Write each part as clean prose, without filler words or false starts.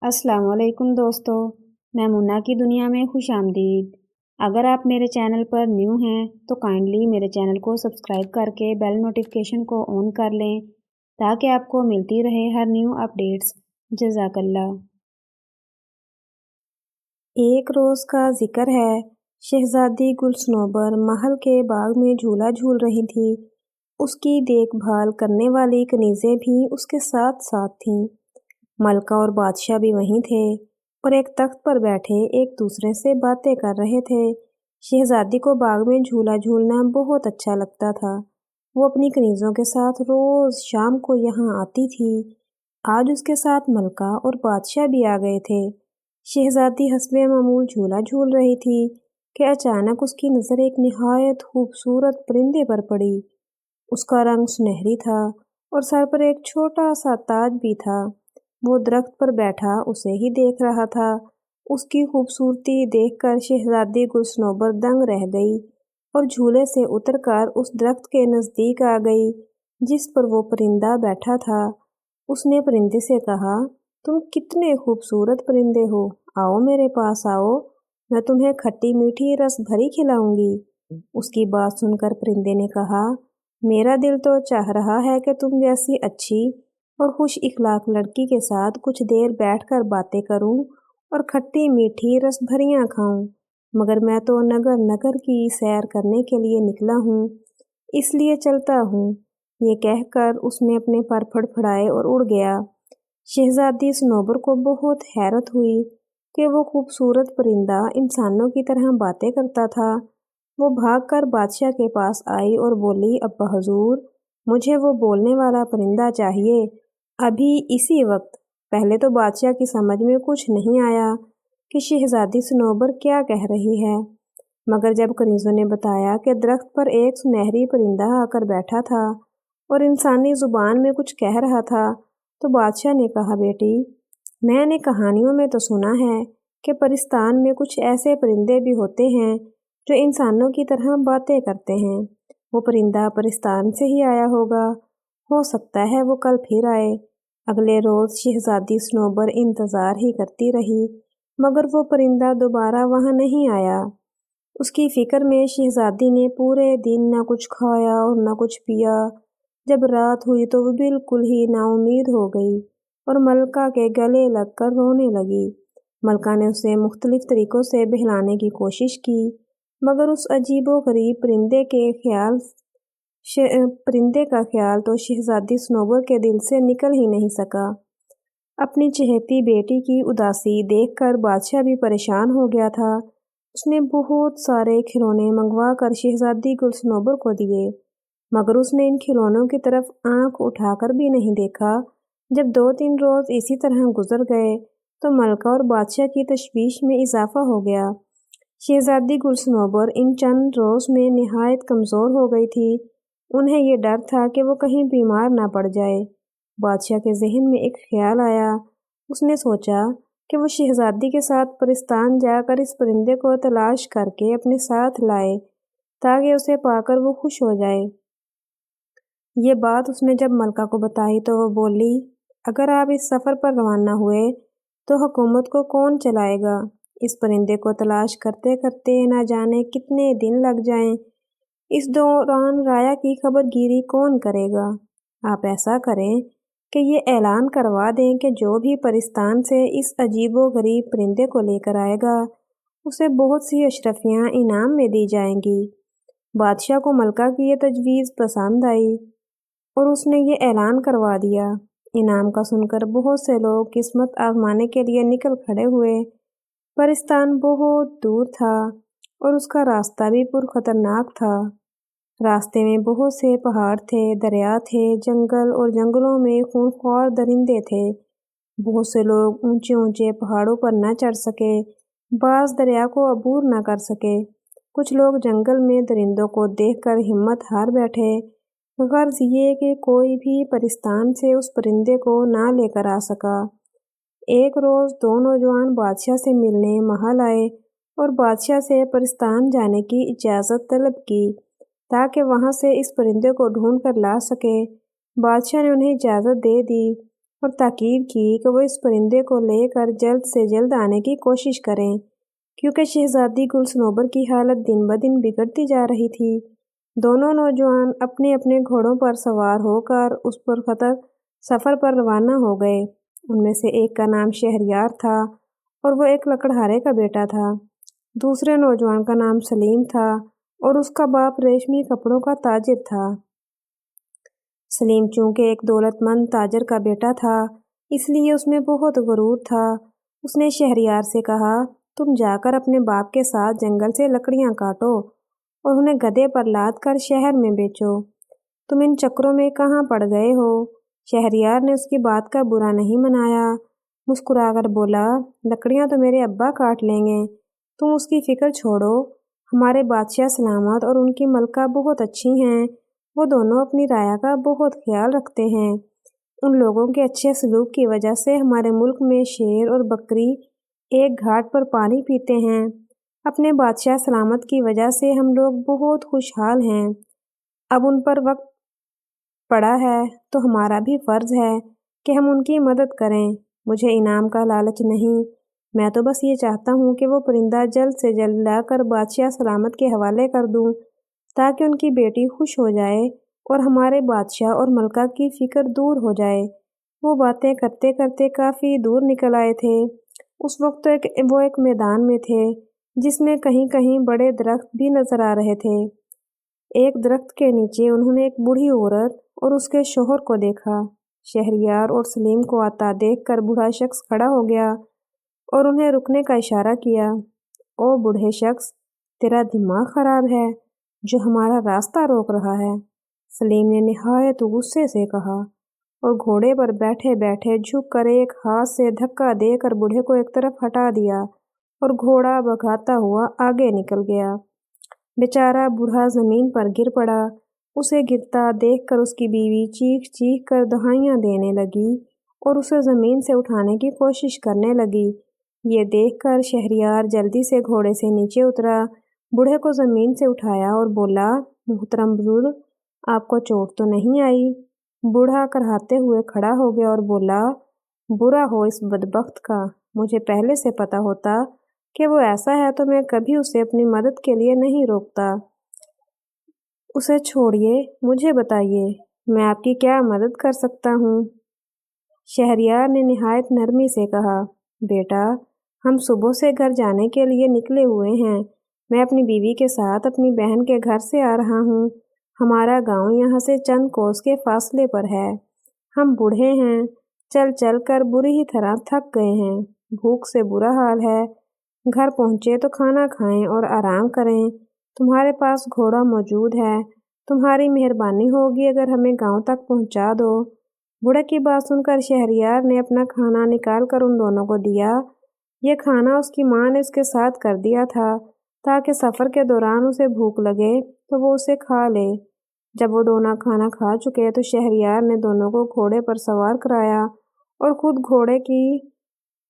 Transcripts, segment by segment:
अस्सलाम वालेकुम दोस्तों, मैं मुन्ना की दुनिया में खुश आमदीद। अगर आप मेरे चैनल पर न्यू हैं तो काइंडली मेरे चैनल को सब्सक्राइब करके बेल नोटिफिकेशन को ऑन कर लें ताकि आपको मिलती रहे हर न्यू अपडेट्स। जज़ाकल्लाह। एक रोज़ का जिक्र है, शहजादी गुलसनोबर महल के बाग में झूला झूल रही थी। उसकी देखभाल करने वाली कनीज़ें भी उसके साथ साथ थीं। मलका और बादशाह भी वहीं थे और एक तख्त पर बैठे एक दूसरे से बातें कर रहे थे। शहजादी को बाग में झूला झूलना बहुत अच्छा लगता था। वो अपनी कनीज़ों के साथ रोज़ शाम को यहाँ आती थी। आज उसके साथ मलका और बादशाह भी आ गए थे। शहजादी हस्बे मामूल झूला झूल रही थी कि अचानक उसकी नज़र एक निहायत खूबसूरत परिंदे पर पड़ी। उसका रंग सुनहरी था और सर पर एक छोटा सा ताज भी था। वो दरख्त पर बैठा उसे ही देख रहा था। उसकी खूबसूरती देखकर शहजादी गुलसनोबर दंग रह गई और झूले से उतरकर उस दरख्त के नज़दीक आ गई जिस पर वो परिंदा बैठा था। उसने परिंदे से कहा, तुम कितने खूबसूरत परिंदे हो, आओ मेरे पास आओ, मैं तुम्हें खट्टी मीठी रस भरी खिलाऊंगी। उसकी बात सुनकर परिंदे ने कहा, मेरा दिल तो चाह रहा है कि तुम जैसी अच्छी और खुश इखलाक लड़की के साथ कुछ देर बैठकर बातें करूं और खट्टी मीठी रस भरियां खाऊं, मगर मैं तो नगर नगर की सैर करने के लिए निकला हूं, इसलिए चलता हूं। ये कहकर उसने अपने पर फड़फड़ाए और उड़ गया। शहजादी सनोबर को बहुत हैरत हुई कि वो खूबसूरत परिंदा इंसानों की तरह बातें करता था। वो भागकर बादशाह के पास आई और बोली, अब्बा हजूर, मुझे वो बोलने वाला परिंदा चाहिए, अभी इसी वक्त। पहले तो बादशाह की समझ में कुछ नहीं आया कि शहजादी सनोबर क्या कह रही है, मगर जब कनीज़ों ने बताया कि दरख्त पर एक सुनहरी परिंदा आकर बैठा था और इंसानी ज़ुबान में कुछ कह रहा था, तो बादशाह ने कहा, बेटी, मैंने कहानियों में तो सुना है कि परिस्तान में कुछ ऐसे परिंदे भी होते हैं जो इंसानों की तरह बातें करते हैं। वो परिंदा परिस्तान से ही आया होगा, हो सकता है वो कल फिर आए। अगले रोज़ शहजादी सनोबर इंतज़ार ही करती रही, मगर वो परिंदा दोबारा वहाँ नहीं आया। उसकी फ़िक्र में शहजादी ने पूरे दिन न कुछ खाया और न कुछ पिया। जब रात हुई तो वो बिल्कुल ही नाउम्मीद हो गई और मलका के गले लगकर रोने लगी। मलका ने उसे मुख्तलिफ तरीक़ों से बहलाने की कोशिश की, मगर उस अजीबो-गरीब परिंदे का ख्याल तो शहजादी सनोबर के दिल से निकल ही नहीं सका। अपनी चहेती बेटी की उदासी देखकर बादशाह भी परेशान हो गया था। उसने बहुत सारे खिलौने मंगवा कर शहजादी गुलसनोबर को दिए, मगर उसने इन खिलौनों की तरफ आंख उठाकर भी नहीं देखा। जब 2-3 रोज़ इसी तरह गुजर गए तो मलका और बादशाह की तशवीश में इजाफा हो गया। शहजादी गुलसनोबर इन चंद रोज़ में निहायत कमज़ोर हो गई थी। उन्हें ये डर था कि वो कहीं बीमार ना पड़ जाए। बादशाह के जहन में एक ख्याल आया। उसने सोचा कि वो शहजादी के साथ परिस्तान जाकर इस परिंदे को तलाश करके अपने साथ लाए ताकि उसे पाकर वो खुश हो जाए। ये बात उसने जब मलका को बताई तो वो बोली, अगर आप इस सफ़र पर रवाना हुए तो हुकूमत को कौन चलाएगा? इस परिंदे को तलाश करते करते न जाने कितने दिन लग जाएं। इस दौरान राया की खबरगिरी कौन करेगा? आप ऐसा करें कि ये ऐलान करवा दें कि जो भी परिस्तान से इस अजीबो-गरीब परिंदे को लेकर आएगा, उसे बहुत सी अशरफियाँ इनाम में दी जाएंगी। बादशाह को मलका की ये तजवीज़ पसंद आई और उसने ये ऐलान करवा दिया। इनाम का सुनकर बहुत से लोग किस्मत आजमाने के लिए निकल खड़े हुए। परिस्तान बहुत दूर था और उसका रास्ता भी पुरखतरनाक था। रास्ते में बहुत से पहाड़ थे, दरिया थे, जंगल और जंगलों में खूंखार दरिंदे थे। बहुत से लोग ऊंचे ऊंचे पहाड़ों पर न चढ़ सके, बाज़ दरिया को अबूर न कर सके। कुछ लोग जंगल में दरिंदों को देखकर हिम्मत हार बैठे। गर्ज ये कि कोई भी परिस्तान से उस परिंदे को ना लेकर आ सका। एक रोज़ 2 नौजवान बादशाह से मिलने महल आए और बादशाह से परिस्तान जाने की इजाज़त तलब की ताकि वहाँ से इस परिंदे को ढूंढ कर ला सके। बादशाह ने उन्हें इजाज़त दे दी اور تاکید کی کہ وہ اس پرندے کو لے کر جلد سے جلد آنے کی کوشش کریں، کیونکہ شہزادی گل صنوبر کی حالت دن بدن بگڑتی جا رہی تھی۔ دونوں نوجوان اپنے اپنے گھوڑوں پر سوار ہو کر اس پرخطر سفر پر روانہ ہو گئے۔ ان میں سے ایک کا نام شہریار تھا اور وہ ایک لکڑہارے کا بیٹا تھا۔ دوسرے نوجوان کا نام سلیم تھا اور اس کا باپ ریشمی کپڑوں کا تاجر تھا۔ سلیم چونکہ ایک دولت مند تاجر کا بیٹا تھا، اس لیے اس میں بہت غرور تھا۔ اس نے شہریار سے کہا، تم جا کر اپنے باپ کے ساتھ جنگل سے لکڑیاں کاٹو اور انہیں گدھے پر لاد کر شہر میں بیچو۔ تم ان چکروں میں کہاں پڑ گئے ہو؟ شہریار نے اس کی بات کا برا نہیں منایا، مسکرا کر بولا، لکڑیاں تو میرے ابا کاٹ لیں گے، تم اس کی فکر چھوڑو۔ ہمارے بادشاہ سلامت اور ان کی ملکہ بہت اچھی ہیں، وہ دونوں اپنی رعایا کا بہت خیال رکھتے ہیں۔ ان لوگوں کے اچھے سلوک کی وجہ سے ہمارے ملک میں شیر اور بکری ایک گھاٹ پر پانی پیتے ہیں۔ اپنے بادشاہ سلامت کی وجہ سے ہم لوگ بہت خوشحال ہیں۔ اب ان پر وقت پڑا ہے تو ہمارا بھی فرض ہے کہ ہم ان کی مدد کریں۔ مجھے انعام کا لالچ نہیں، میں تو بس یہ چاہتا ہوں کہ وہ پرندہ جلد سے جلد لا کر بادشاہ سلامت کے حوالے کر دوں تاکہ ان کی بیٹی خوش ہو جائے اور ہمارے بادشاہ اور ملکہ کی فکر دور ہو جائے۔ وہ باتیں کرتے کرتے کافی دور نکل آئے تھے۔ اس وقت وہ ایک میدان میں تھے جس میں کہیں کہیں بڑے درخت بھی نظر آ رہے تھے۔ ایک درخت کے نیچے انہوں نے ایک بوڑھی عورت اور اس کے شوہر کو دیکھا۔ شہریار اور سلیم کو آتا دیکھ کر بوڑھا شخص کھڑا ہو گیا اور انہیں رکنے کا اشارہ کیا۔ او بوڑھے شخص، تیرا دماغ خراب ہے جو ہمارا راستہ روک رہا ہے، سلیم نے نہایت غصے سے کہا، اور گھوڑے پر بیٹھے بیٹھے جھک کر ایک ہاتھ سے دھکا دے کر بوڑھے کو ایک طرف ہٹا دیا اور گھوڑا بھگاتا ہوا آگے نکل گیا۔ بیچارہ بوڑھا زمین پر گر پڑا۔ اسے گرتا دیکھ کر اس کی بیوی چیخ چیخ کر دہائیاں دینے لگی اور اسے زمین سے اٹھانے کی کوشش کرنے لگی۔ یہ دیکھ کر شہریار جلدی سے گھوڑے سے نیچے اترا، بوڑھے کو زمین سے اٹھایا اور بولا، محترم بزرگ، آپ کو چوٹ تو نہیں آئی؟ بوڑھا کراہتے ہوئے کھڑا ہو گیا اور بولا، برا ہو اس بدبخت کا، مجھے پہلے سے پتا ہوتا کہ وہ ایسا ہے تو میں کبھی اسے اپنی مدد کے لیے نہیں روکتا۔ اسے چھوڑیے، مجھے بتائیے، میں آپ کی کیا مدد کر سکتا ہوں؟ شہریار نے نہایت نرمی سے کہا، بیٹا، ہم صبح سے گھر جانے کے لیے نکلے ہوئے ہیں۔ میں اپنی بیوی کے ساتھ اپنی بہن کے گھر سے آ رہا ہوں۔ ہمارا گاؤں یہاں سے چند کوس کے فاصلے پر ہے۔ ہم بوڑھے ہیں، چل چل کر بری ہی طرح تھک گئے ہیں، بھوک سے برا حال ہے۔ گھر پہنچے تو کھانا کھائیں اور آرام کریں۔ تمہارے پاس گھوڑا موجود ہے، تمہاری مہربانی ہوگی اگر ہمیں گاؤں تک پہنچا دو۔ بوڑھے کی بات سن کر شہریار نے اپنا کھانا نکال کر ان دونوں کو دیا۔ یہ کھانا اس کی ماں نے اس کے ساتھ کر دیا تھا تاکہ سفر کے دوران اسے بھوک لگے تو وہ اسے کھا لے۔ جب وہ دونوں کھانا کھا چکے تو شہریار نے دونوں کو گھوڑے پر سوار کرایا اور خود گھوڑے کی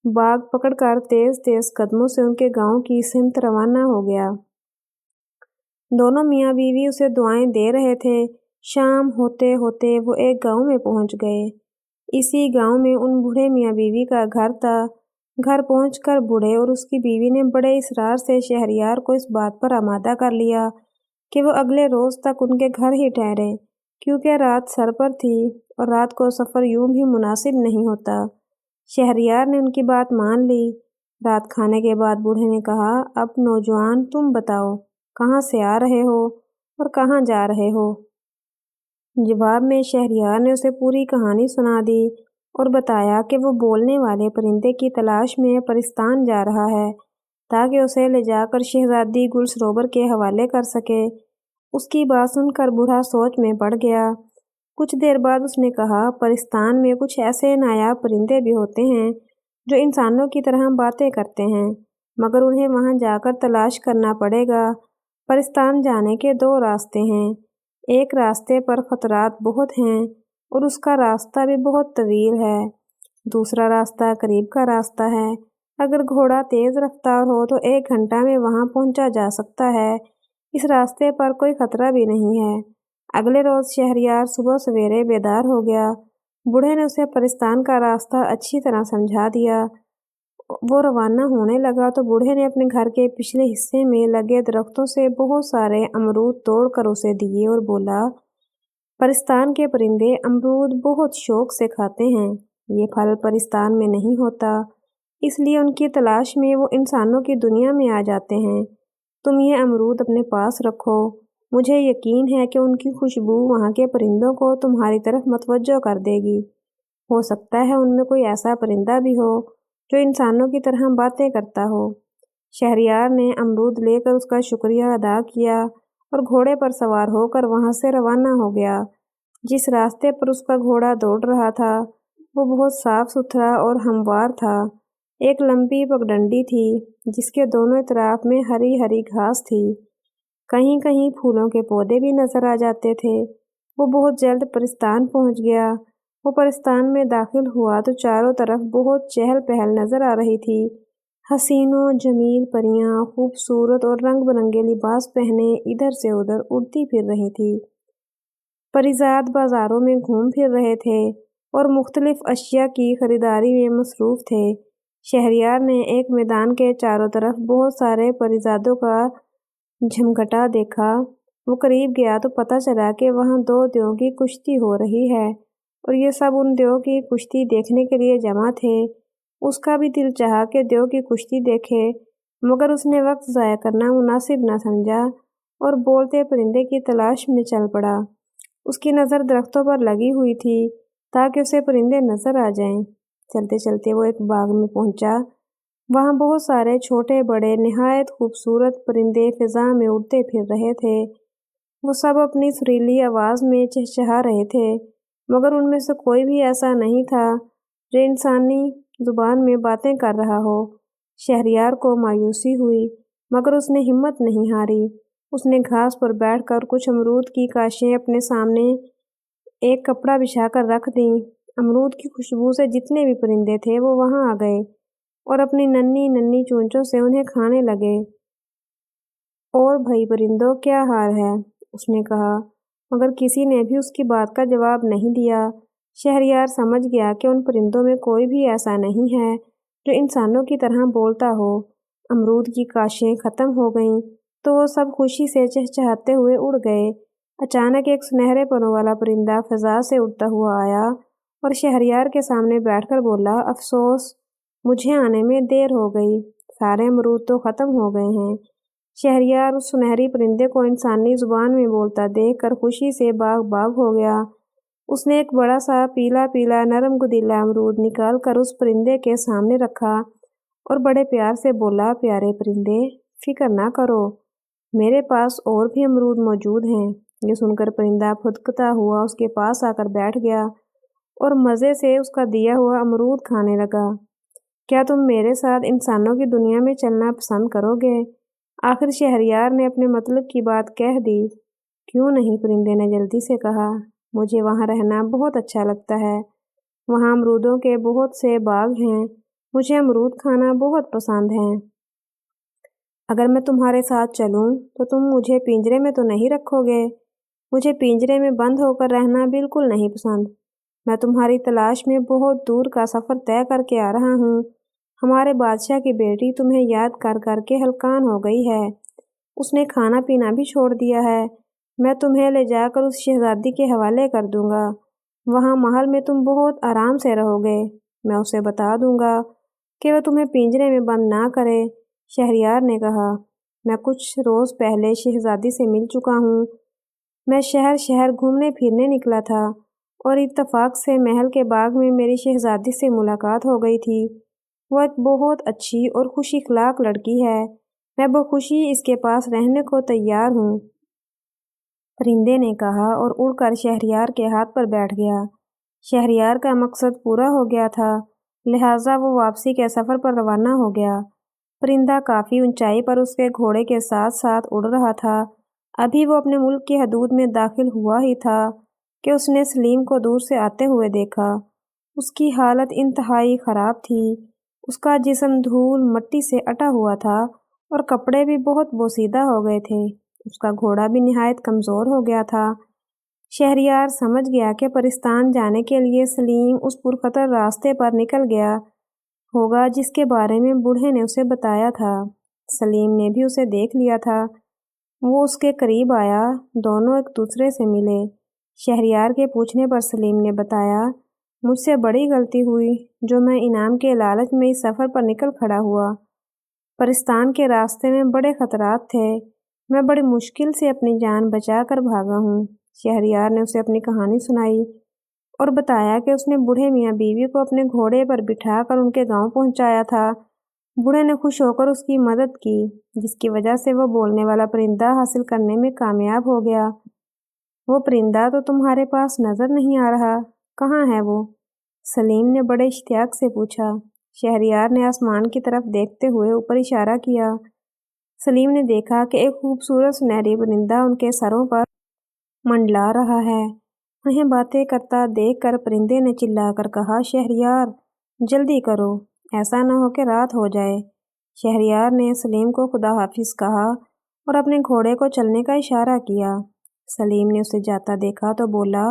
باگ پکڑ کر تیز تیز قدموں سے ان کے گاؤں کی سمت روانہ ہو گیا۔ دونوں میاں بیوی اسے دعائیں دے رہے تھے۔ شام ہوتے ہوتے وہ ایک گاؤں میں پہنچ گئے۔ اسی گاؤں میں ان بوڑھے میاں بیوی کا گھر تھا۔ گھر پہنچ کر بوڑھے اور اس کی بیوی نے بڑے اصرار سے شہریار کو اس بات پر آمادہ کر لیا کہ وہ اگلے روز تک ان کے گھر ہی ٹھہرے، کیونکہ رات سر پر تھی اور رات کو سفر یوں بھی مناسب نہیں ہوتا۔ شہریار نے ان کی بات مان لی۔ رات کھانے کے بعد بوڑھے نے کہا، اب نوجوان تم بتاؤ، کہاں سے آ رہے ہو اور کہاں جا رہے ہو؟ جواب میں شہریار نے اسے پوری کہانی سنا دی اور بتایا کہ وہ بولنے والے پرندے کی تلاش میں پرستان جا رہا ہے تاکہ اسے لے جا کر شہزادی گل صنوبر کے حوالے کر سکے۔ اس کی بات سن کر بوڑھا سوچ میں پڑ گیا۔ کچھ دیر بعد اس نے کہا، پرستان میں کچھ ایسے نایاب پرندے بھی ہوتے ہیں جو انسانوں کی طرح باتیں کرتے ہیں، مگر انہیں وہاں جا کر تلاش کرنا پڑے گا۔ پرستان جانے کے دو راستے ہیں، ایک راستے پر خطرات بہت ہیں اور اس کا راستہ بھی بہت طویل ہے، دوسرا راستہ قریب کا راستہ ہے۔ اگر گھوڑا تیز رفتار ہو تو 1 گھنٹہ میں وہاں پہنچا جا سکتا ہے۔ اس راستے پر کوئی خطرہ بھی نہیں ہے۔ اگلے روز شہریار صبح سویرے بیدار ہو گیا۔ बूढ़े ने उसे परिस्तान का रास्ता अच्छी तरह समझा दिया। वो रवाना होने लगा तो बूढ़े ने अपने घर के पिछले हिस्से में लगे दरख्तों से बहुत सारे अमरूद तोड़कर उसे दिए और बोला, परिस्तान के परिंदे अमरूद बहुत शौक से खाते हैं। ये फल परिस्तान में नहीं होता, इसलिए उनकी तलाश में वो इंसानों की दुनिया में आ जाते हैं। तुम ये अमरूद अपने पास रखो। मुझे यकीन है कि उनकी खुशबू वहाँ के परिंदों को तुम्हारी तरफ मतवज्जो कर देगी। हो सकता है उनमें कोई ऐसा परिंदा भी हो जो इंसानों की तरह बातें करता हो। शहरयार ने अमरूद लेकर उसका शुक्रिया अदा किया और घोड़े पर सवार होकर वहाँ से रवाना हो गया। जिस रास्ते पर उसका घोड़ा दौड़ रहा था वो बहुत साफ सुथरा और हमवार था। एक लंबी पगडंडी थी जिसके दोनों तरफ में हरी हरी घास थी। कहीं कहीं फूलों के पौधे भी नजर आ जाते थे। वो बहुत जल्द परिस्तान पहुंच गया। वो परिस्तान में दाखिल हुआ तो चारों तरफ बहुत चहल पहल नजर आ रही थी। हसीनों जमील परियां खूबसूरत और रंग बिरंगे लिबास पहने इधर से उधर उड़ती फिर रही थी। परिजात बाजारों में घूम फिर रहे थे और मुख्तलिफ अशिया की खरीदारी में मसरूफ थे। शहरयार ने एक मैदान के चारों तरफ बहुत सारे परिजादों का झमघटा देखा। वो करीब गया तो पता चला कि वहाँ दो देवों की कुश्ती हो रही है और ये सब उन देवों की कुश्ती देखने के लिए जमा थे। उसका भी दिल चाहा कि देव की कुश्ती देखे, मगर उसने वक्त ज़ाया करना मुनासिब न समझा और बोलते परिंदे की तलाश में चल पड़ा। उसकी नज़र दरख्तों पर लगी हुई थी ताकि उसे परिंदे नज़र आ जाएं। चलते चलते वो एक बाग में पहुंचा। वहाँ बहुत सारे छोटे बड़े निहायत खूबसूरत परिंदे फिजा में उड़ते फिर रहे थे। वो सब अपनी सुरीली आवाज़ में चहचहा रहे थे, मगर उनमें से कोई भी ऐसा नहीं था जो इंसानी जुबान में बातें कर रहा हो। शहरयार को मायूसी हुई, मगर उसने हिम्मत नहीं हारी। उसने घास पर बैठकर कुछ अमरूद की काशें अपने सामने एक कपड़ा बिछाकर रख दी। अमरूद की खुशबू से जितने भी परिंदे थे वो वहाँ आ गए और अपनी नन्ही नन्ही चोंचों से उन्हें खाने लगे। और भाई परिंदों, क्या हाल है? उसने कहा, मगर किसी ने भी उसकी बात का जवाब नहीं दिया। शहरयार समझ गया कि उन परिंदों में कोई भी ऐसा नहीं है जो इंसानों की तरह बोलता हो। अमरूद की काशें ख़त्म हो गईं तो वो सब खुशी से चहचहाते हुए उड़ गए। अचानक एक सुनहरे परों वाला परिंदा फ़ज़ा से उड़ता हुआ आया और शहरयार के सामने बैठकर बोला, अफसोस, मुझे आने में देर हो गई। सारे अमरूद तो ख़त्म हो गए हैं। शहरयार उस सुनहरी परिंदे को इंसानी ज़ुबान में बोलता देखकर खुशी से बाग बाग हो गया। उसने एक बड़ा सा पीला पीला नरम गुदीला अमरूद निकाल कर उस परिंदे के सामने रखा और बड़े प्यार से बोला, प्यारे परिंदे, फिक्र ना करो, मेरे पास और भी अमरूद मौजूद हैं। ये सुनकर परिंदा फुदकता हुआ उसके पास आकर बैठ गया और मज़े से उसका दिया हुआ अमरूद खाने लगा। क्या तुम मेरे साथ इंसानों की दुनिया में चलना पसंद करोगे? आखिर शहरयार ने अपने मतलब की बात कह दी। क्यों नहीं, परिंदे ने जल्दी से कहा, मुझे वहाँ रहना बहुत अच्छा लगता है। वहाँ अमरूदों के बहुत से बाग हैं। मुझे अमरूद खाना बहुत पसंद है। अगर मैं तुम्हारे साथ चलूँ तो तुम मुझे पिंजरे में तो नहीं रखोगे? मुझे पिंजरे में बंद होकर रहना बिल्कुल नहीं पसंद। मैं तुम्हारी तलाश में बहुत दूर का सफ़र तय करके आ रहा हूँ। हमारे बादशाह की बेटी तुम्हें याद कर कर के हलकान हो गई है। उसने खाना पीना भी छोड़ दिया है। मैं तुम्हें ले जाकर उस शहजादी के हवाले कर दूँगा। वहाँ महल में तुम बहुत आराम से रहोगे। मैं उसे बता दूँगा कि वह तुम्हें पिंजरे में बंद ना करे। शहरयार ने कहा, मैं कुछ रोज़ पहले शहजादी से मिल चुका हूँ। मैं शहर शहर घूमने फिरने निकला था और इत्तफाक से महल के बाग में मेरी शहजादी से मुलाकात हो गई थी। वह एक बहुत अच्छी और खुश अखलाक लड़की है। मैं बखुशी इसके पास रहने को तैयार हूँ। परिंदे ने कहा और उड़कर शहरयार के हाथ पर बैठ गया। शहरयार का मकसद पूरा हो गया था, लिहाजा वो वापसी के सफ़र पर रवाना हो गया। परिंदा काफ़ी ऊंचाई पर उसके घोड़े के साथ साथ उड़ रहा था। अभी वो अपने मुल्क की हदूद में दाखिल हुआ ही था कि उसने सलीम को दूर से आते हुए देखा। उसकी हालत इंतहाई ख़राब थी। उसका जिस्म धूल मट्टी से अटा हुआ था और कपड़े भी बहुत बोसीदा हो गए थे। उसका घोड़ा भी निहायत कमज़ोर हो गया था। شہریار سمجھ گیا کہ پرستان جانے کے لیے سلیم اس پرخطر راستے پر نکل گیا ہوگا جس کے بارے میں بوڑھے نے اسے بتایا تھا۔ سلیم نے بھی اسے دیکھ لیا تھا۔ وہ اس کے قریب آیا، دونوں ایک دوسرے سے ملے۔ شہریار کے پوچھنے پر سلیم نے بتایا، مجھ سے بڑی غلطی ہوئی جو میں انعام کے لالچ میں اس سفر پر نکل کھڑا ہوا۔ پرستان کے راستے میں بڑے خطرات تھے، میں بڑی مشکل سے اپنی جان بچا کر بھاگا ہوں۔ شہریار نے اسے اپنی کہانی سنائی اور بتایا کہ اس نے بوڑھے میاں بیوی کو اپنے گھوڑے پر بٹھا کر ان کے گاؤں پہنچایا تھا۔ بوڑھے نے خوش ہو کر اس کی مدد کی، جس کی وجہ سے وہ بولنے والا پرندہ حاصل کرنے میں کامیاب ہو گیا۔ وہ پرندہ تو تمہارے پاس نظر نہیں آ رہا، کہاں ہے وہ؟ سلیم نے بڑے اشتیاق سے پوچھا۔ شہریار نے آسمان کی طرف دیکھتے ہوئے اوپر اشارہ کیا۔ سلیم نے دیکھا کہ ایک خوبصورت سنہری پرندہ ان کے سروں پر منڈلا رہا ہے۔ انہیں باتیں کرتا دیکھ کر پرندے نے چلا کر کہا، شہریار جلدی کرو، ایسا نہ ہو کہ رات ہو جائے۔ شہریار نے سلیم کو خدا حافظ کہا اور اپنے گھوڑے کو چلنے کا اشارہ کیا۔ سلیم نے اسے جاتا دیکھا تو بولا،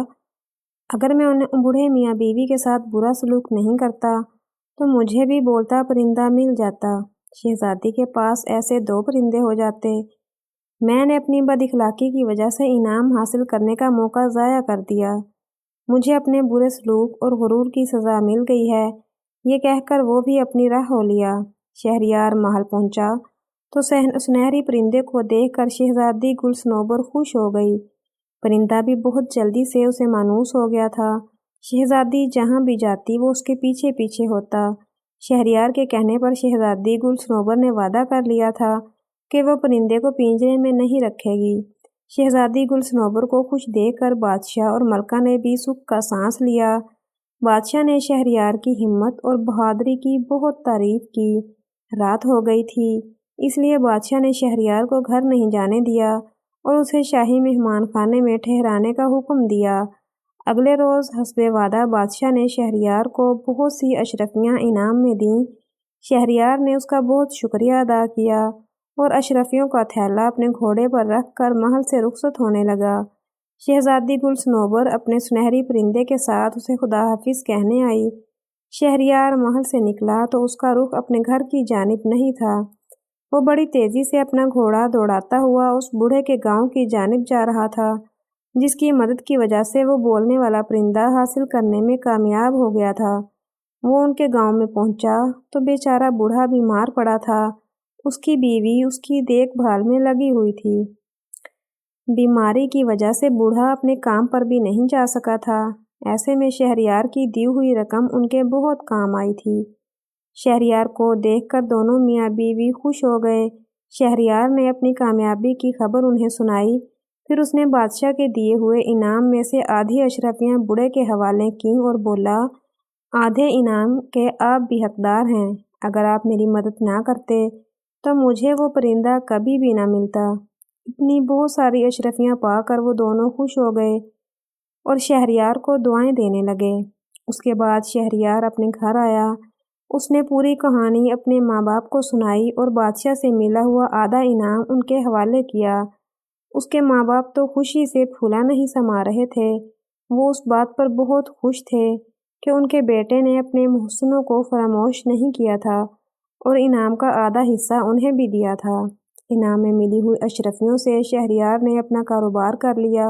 اگر میں انہیں بوڑھے میاں بیوی کے ساتھ برا سلوک نہیں کرتا تو مجھے بھی بولتا پرندہ مل جاتا، شہزادی کے پاس ایسے 2 پرندے ہو جاتے۔ میں نے اپنی بد اخلاقی کی وجہ سے انعام حاصل کرنے کا موقع ضائع کر دیا۔ مجھے اپنے برے سلوک اور غرور کی سزا مل گئی ہے۔ یہ کہہ کر وہ بھی اپنی راہ ہو لیا۔ شہریار محل پہنچا تو سنہری پرندے کو دیکھ کر شہزادی گل صنوبر خوش ہو گئی۔ پرندہ بھی بہت جلدی سے اسے مانوس ہو گیا تھا۔ شہزادی جہاں بھی جاتی وہ اس کے پیچھے پیچھے ہوتا۔ شہریار کے کہنے پر شہزادی گل صنوبر نے وعدہ کر لیا تھا کہ وہ پرندے کو پنجرے میں نہیں رکھے گی۔ شہزادی گل صنوبر کو خوش دیکھ کر بادشاہ اور ملکہ نے بھی سکھ کا سانس لیا۔ بادشاہ نے شہریار کی ہمت اور بہادری کی بہت تعریف کی۔ رات ہو گئی تھی، اس لیے بادشاہ نے شہریار کو گھر نہیں جانے دیا اور اسے شاہی مہمان خانے میں ٹھہرانے کا حکم دیا۔ اگلے روز حسب وعدہ بادشاہ نے شہریار کو بہت سی اشرفیاں انعام میں دیں۔ شہریار نے اس کا بہت شکریہ ادا کیا اور اشرفیوں کا تھیلا اپنے گھوڑے پر رکھ کر محل سے رخصت ہونے لگا۔ شہزادی گل صنوبر اپنے سنہری پرندے کے ساتھ اسے خدا حافظ کہنے آئی۔ شہریار محل سے نکلا تو اس کا رخ اپنے گھر کی جانب نہیں تھا۔ وہ بڑی تیزی سے اپنا گھوڑا دوڑاتا ہوا اس بوڑھے کے گاؤں کی جانب جا رہا تھا، جس کی مدد کی وجہ سے وہ بولنے والا پرندہ حاصل کرنے میں کامیاب ہو گیا تھا۔ وہ ان کے گاؤں میں پہنچا تو بیچارہ بوڑھا بیمار پڑا تھا۔ اس کی بیوی اس کی دیکھ بھال میں لگی ہوئی تھی۔ بیماری کی وجہ سے بوڑھا اپنے کام پر بھی نہیں جا سکا تھا۔ ایسے میں شہریار کی دی ہوئی رقم ان کے بہت کام آئی تھی۔ شہریار کو دیکھ کر دونوں میاں بیوی خوش ہو گئے۔ شہریار نے اپنی کامیابی کی خبر انہیں سنائی، پھر اس نے بادشاہ کے دیے ہوئے انعام میں سے آدھی اشرفیاں بوڑھے کے حوالے کیں اور بولا، آدھے انعام کے آپ بھی حقدار ہیں۔ اگر آپ میری مدد نہ کرتے تو مجھے وہ پرندہ کبھی بھی نہ ملتا۔ اتنی بہت ساری اشرفیاں پا کر وہ دونوں خوش ہو گئے اور شہریار کو دعائیں دینے لگے۔ اس کے بعد شہریار اپنے گھر آیا۔ اس نے پوری کہانی اپنے ماں باپ کو سنائی اور بادشاہ سے ملا ہوا آدھا انعام ان کے حوالے کیا۔ اس کے ماں باپ تو خوشی سے پھولا نہیں سما رہے تھے۔ وہ اس بات پر بہت خوش تھے کہ ان کے بیٹے نے اپنے محسنوں کو فراموش نہیں کیا تھا اور انعام کا آدھا حصہ انہیں بھی دیا تھا۔ انعام میں ملی ہوئی اشرفیوں سے شہریار نے اپنا کاروبار کر لیا۔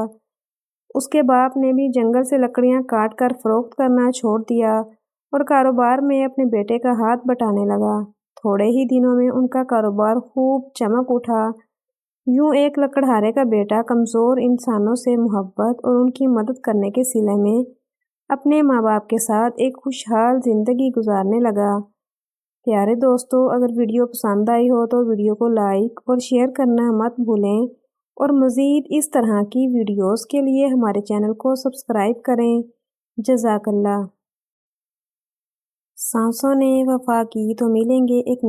اس کے باپ نے بھی جنگل سے لکڑیاں کاٹ کر فروخت کرنا چھوڑ دیا اور کاروبار میں اپنے بیٹے کا ہاتھ بٹانے لگا۔ تھوڑے ہی دنوں میں ان کا کاروبار خوب چمک اٹھا۔ یوں ایک لکڑہارے کا بیٹا کمزور انسانوں سے محبت اور ان کی مدد کرنے کے صلے میں اپنے ماں باپ کے ساتھ ایک خوشحال زندگی گزارنے لگا۔ پیارے دوستو، اگر ویڈیو پسند آئی ہو تو ویڈیو کو لائک اور شیئر کرنا مت بھولیں اور مزید اس طرح کی ویڈیوز کے لیے ہمارے چینل کو سبسکرائب کریں۔ جزاک اللہ۔ سانسوں نے وفا کی تو ملیں گے ایک